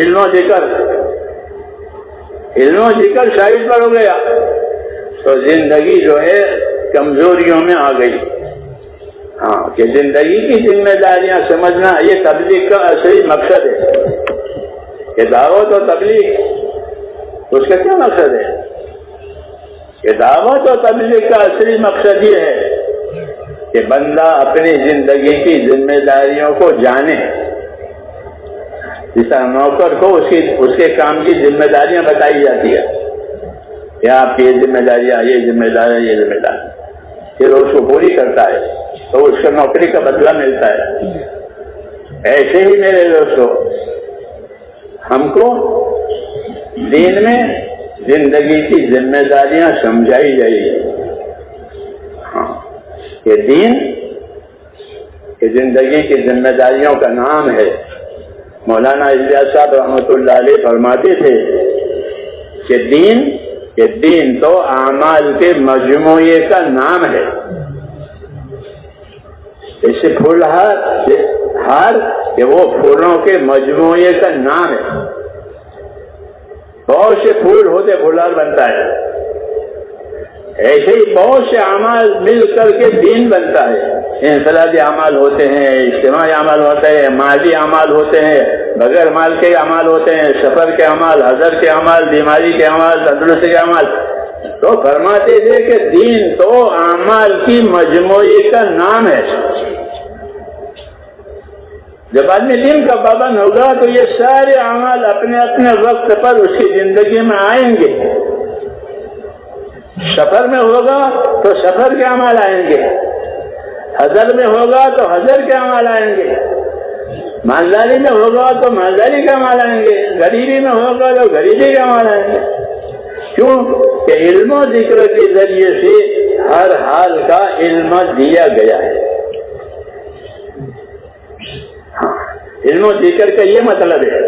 علم و ذکر شاہد پر ہو گیا تو زندگی جو ہے کمزوریوں میں آ گئی. ہاں کہ زندگی کی ذمہ داریاں سمجھنا یہ تبلیغ کا اصلی مقصد ہے. کہ دعوت و تبلیغ اس کا کیا مقصد ہے؟ کہ دعوت و تبلیغ کا اصلی مقصد یہ ہے کہ بندہ اپنی زندگی کی ذمہ داریوں کو جانے. جس طرح نوکر کو اس کے کام کی ذمہ داریاں بتائی جاتی ہے کہ آپ کی یہ ذمہ داریاں، یہ ذمہ داری، یہ ذمہ داری، پھر اس کو پوری کرتا ہے تو اس کو نوکری کا بدلہ ملتا ہے. ایسے ہی میرے دوستو ہم کو دین میں زندگی کی ذمہ داریاں سمجھائی جائیں گی. ہاں یہ دین کہ زندگی کی ذمہ داریوں کا نام ہے. مولانا الیاس صاحب رحمۃ اللہ علیہ فرماتے تھے کہ دین تو اعمال کے مجموعے کا نام ہے. جیسے پھول ہار کہ وہ پھولوں کے مجموعے کا نام ہے. بہت سے پھول ہوتے پھولار بنتا ہے. ایسے ہی بہت سے اعمال مل کر کے دین بنتا ہے. انفرادی اعمال ہوتے ہیں، اجتماعی اعمال ہوتے ہیں، مالی اعمال ہوتے ہیں، بغیر مال کے اعمال ہوتے ہیں، سفر کے اعمال، حضر کے اعمال، بیماری کے اعمال، تندرستی کے اعمال. تو فرماتے تھے کہ دین تو اعمال کی مجموعے کا نام ہے. جب آدمی دین کا پابند ہوگا تو یہ سارے اعمال اپنے اپنے وقت پر اس کی زندگی میں آئیں گے. سفر میں ہوگا تو سفر کے اعمال آئیں گے، حضر میں ہوگا تو حضر کے اعمال آئیں گے، مالداری میں ہوگا تو مالداری کے اعمال آئیں گے، غریبی میں ہوگا تو غریبی کے اعمال آئیں گے. کیوں کہ علم و ذکر کے ذریعے سے ہر حال کا علم دیا گیا ہے. علم و ذکر کا یہ مطلب ہے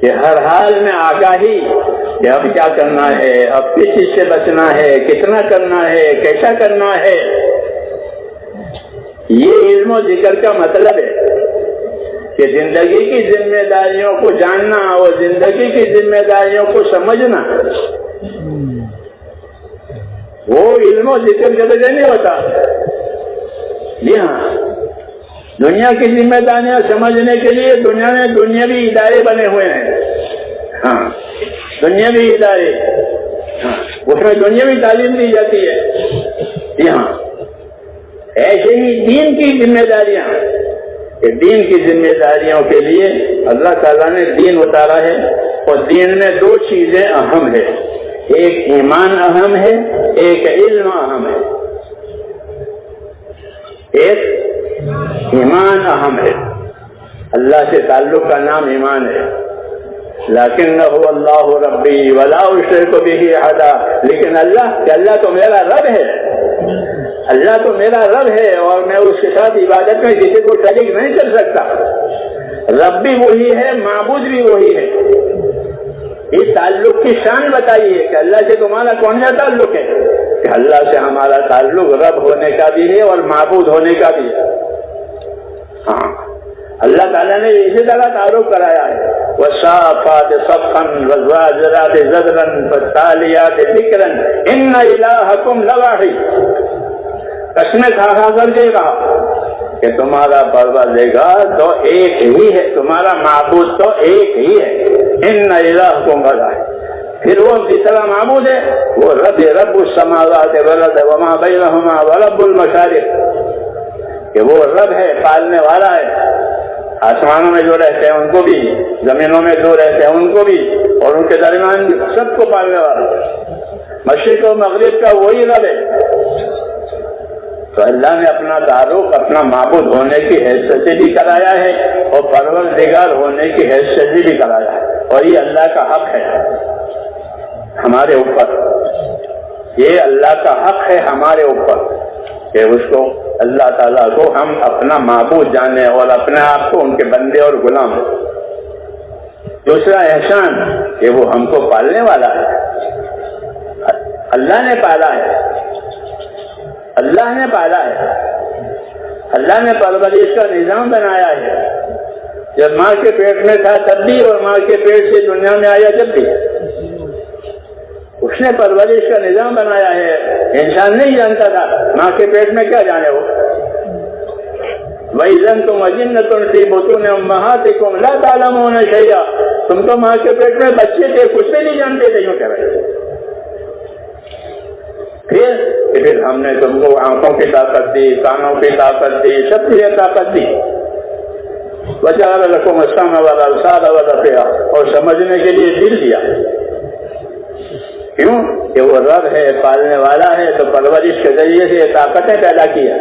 کہ ہر حال میں آگاہی کہ اب کیا کرنا ہے، اب کس چیز سے بچنا ہے، کتنا کرنا ہے، کیسا کرنا ہے. یہ علم و ذکر کا مطلب ہے کہ زندگی کی ذمہ داریوں کو جاننا اور زندگی کی ذمہ داریوں کو سمجھنا. وہ علم و ذکر کے بغیر نہیں ہوتا. جی ہاں، دنیا کی ذمہ داریاں سمجھنے کے لیے دنیا میں دنیاوی ادارے بنے ہوئے ہیں. ہاں دنیاوی ادارے، ہاں اس میں دنیاوی تعلیم دی جاتی ہے. جی ہاں، ایسے ہی دین کی ذمہ داریاں، کہ دین کی ذمہ داریوں کے لیے اللہ تعالیٰ نے دین اتارا ہے. اور دین میں دو چیزیں اہم ہے، ایک ایمان اہم ہے، ایک علم اہم ہے. ایک ایمان اہم ہے. اللہ سے تعلق کا نام ایمان ہے. لکنہ اللہ ربی ولا اشرک بہ احدا. لیکن اللہ تو میرا رب ہے، اللہ تو میرا رب ہے اور میں اس کے ساتھ عبادت میں کسی کو شریک نہیں کر سکتا. رب بھی وہی ہے، معبود بھی وہی ہے. اس تعلق کی شان بتائیے کہ اللہ سے تمہارا کون سا تعلق ہے؟ کہ اللہ سے ہمارا تعلق رب ہونے کا بھی ہے اور معبود ہونے کا بھی ہے. ہاں اللہ تعالیٰ نے اسی طرح تعارف کرایا ہے. والصافات صفا والزاجرات زجرا فالتاليات ذکرا ان الہکم لواحد. قسمیں کھا کر کے کہا کہ تمہارا پروردگار تو ایک ہی ہے، تمہارا معبود تو ایک ہی ہے. ان الہکم لواحد. پھر وہ تیسرا معبود ہے، وہ رب السماوات والارض وما بینہما ورب المشارق. کہ وہ رب ہے، پالنے والا ہے. آسمانوں میں جو رہتے ہیں ان کو بھی، زمینوں میں جو رہتے ہیں ان کو بھی، اور ان کے درمیان سب کو پالنے والا. مشرق و مغرب کا وہی رب ہے. تو اللہ نے اپنا تعارف اپنا معبود ہونے کی حیثیت سے بھی کرایا ہے اور پروردگار ہونے کی حیثیت سے بھی کرایا ہے. اور یہ اللہ کا حق ہے ہمارے اوپر. یہ اللہ کا حق ہے ہمارے اوپر کہ اس کو اللہ تعالیٰ کو ہم اپنا معبود جانے اور اپنے آپ کو ان کے بندے اور غلام. دوسرا احسان کہ وہ ہم کو پالنے والا ہے. اللہ نے پالا ہے، اللہ نے پالا ہے، اللہ نے پرورش کا نظام بنایا ہے. جب ماں کے پیٹ میں تھا تب بھی اور ماں کے پیٹ سے دنیا میں آیا جب بھی. اس نے پرورش کا نظام بنایا ہے. انسان نہیں جانتا تھا ماں کے پیٹ میں کیا جانے وہ. وَإِذَنْتُمْ أَجِنَّةٌ فِي بُطُونِ أُمَّهَاتِكُمْ لَا تَعْلَمُونَ شَيْئًا. تم تو ماں کے پیٹ میں بچے تھے, کچھ بھی نہیں جانتے تھے. یوں کہہ رہے پھر ہم نے تم کو آنکھوں کی طاقت دی, کانوں کی طاقت دی, سب کی طاقت دی. وَجَعَلَ لَكُمُ السَّمْعَ وَالْأَبْصَارَ وَالْأَفْئِدَةَ, اور سمجھنے کے لیے دل دیا. کیوں کہ وہ رب ہے, پالنے والا ہے, تو پرورش کے ذریعے سے طاقتیں پیدا کی ہے,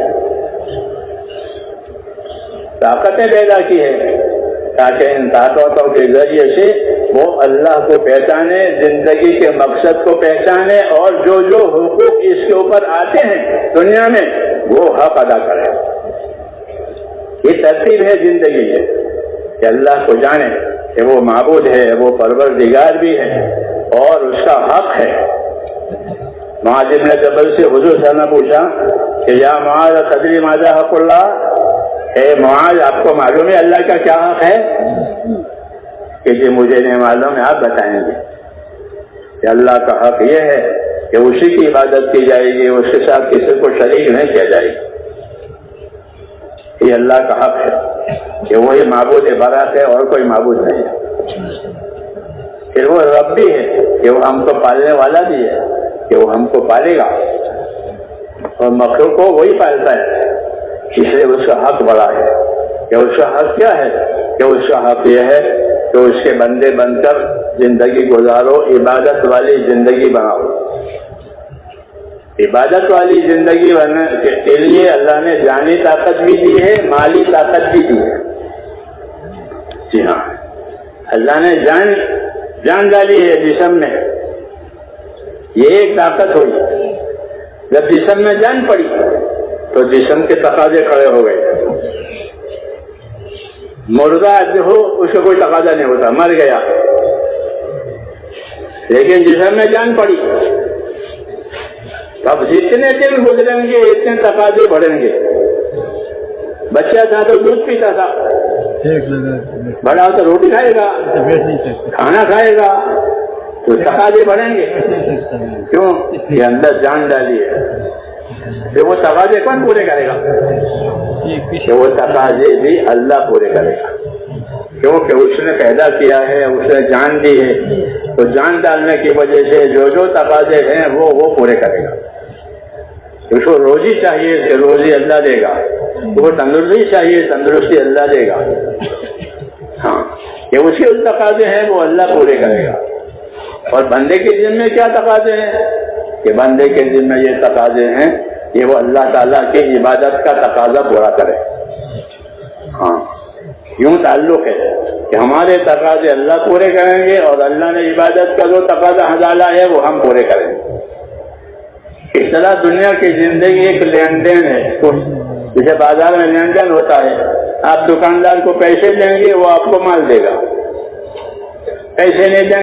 طاقتیں پیدا کی ہے, تاکہ ان طاقتوں کے ذریعے سے وہ اللہ کو پہچانے, زندگی کے مقصد کو پہچانے, اور جو جو حقوق اس کے اوپر آتے ہیں دنیا میں وہ حق ادا کرے. یہ ترتیب ہے زندگی ہے کہ اللہ کو جانے کہ وہ معبود ہے, وہ پروردگار بھی ہے, اور اس کا حق ہے. معاذ بن جبل سے حضور صلی اللہ علیہ وسلم نے پوچھا کہ یا معاذ تدری ماذا حق اللہ, اے معاذ آپ کو معلوم ہے اللہ کا کیا حق ہے؟ کہ جی مجھے نہیں معلوم ہے, آپ بتائیں گے. کہ اللہ کا حق یہ ہے کہ اسی کی عبادت کی جائے گی, اس کے ساتھ کسی کو شریک نہیں کیا جائے گا. یہ اللہ کا حق ہے کہ وہی معبود برحق ہے اور کوئی معبود نہیں ہے. پھر وہ رب بھی ہے کہ وہ ہم کو پالنے والا بھی ہے, کہ وہ ہم کو پالے گا, اور مخلوق کو وہی پالتا ہے, اس لیے اس کا حق بڑا ہے. کہ اس کا حق کیا ہے؟ کہ اس کا حق یہ ہے کہ اس کے بندے بن کر زندگی گزارو, عبادت والی زندگی بناؤ. عبادت والی زندگی بنانے کے لیے اللہ نے جانی طاقت بھی دی ہے, مالی طاقت بھی دی ہے. جی ہاں, اللہ نے جان ڈالی ہے جسم میں. یہ ایک طاقت ہوئی. جب جسم میں جان پڑی تو جسم کے تقاضے کھڑے ہو گئے. مردہ جو ہو اس کا کوئی تقاضا نہیں ہوتا, مر گیا. لیکن جسم میں جان پڑی, اب جتنے دن گزریں گے اتنے تقاضے بڑھیں گے. بچہ تھا تو دودھ پیتا تھا, بڑا تو روٹی کھائے گا, کھانا کھائے گا, تو تقاضے بڑھیں گے. کیوں؟ کہ اندر جان ڈالی ہے. کہ وہ تقاضے کون پورے کرے گا؟ کہ وہ تقاضے بھی اللہ پورے کرے گا, کیونکہ اس نے پیدا کیا ہے, اس نے جان دی ہے. تو جان ڈالنے کی وجہ سے جو تقاضے ہیں وہ پورے کرے گا. اس کو روزی چاہیے کہ روزی اللہ دے گا, وہ تندرستی چاہیے تندرستی اللہ دے گا. ہاں, کہ اس کے تقاضے ہیں وہ اللہ پورے کرے گا. اور بندے کے ذمہ کیا تقاضے ہیں؟ کہ بندے کے ذمہ یہ تقاضے ہیں کہ وہ اللہ تعالیٰ کی عبادت کا تقاضا پورا کرے. ہاں, یوں تعلق ہے کہ ہمارے تقاضے اللہ پورے کریں گے, اور اللہ نے عبادت کا جو تقاضا ڈالا ہے وہ ہم پورے کریں گے. اس طرح دنیا کی زندگی ایک لین دین ہے. جیسے بازار میں لین دین ہوتا ہے, آپ دکاندار کو پیسے دیں گے وہ آپ کو مال دے گا, پیسے نہیں دیں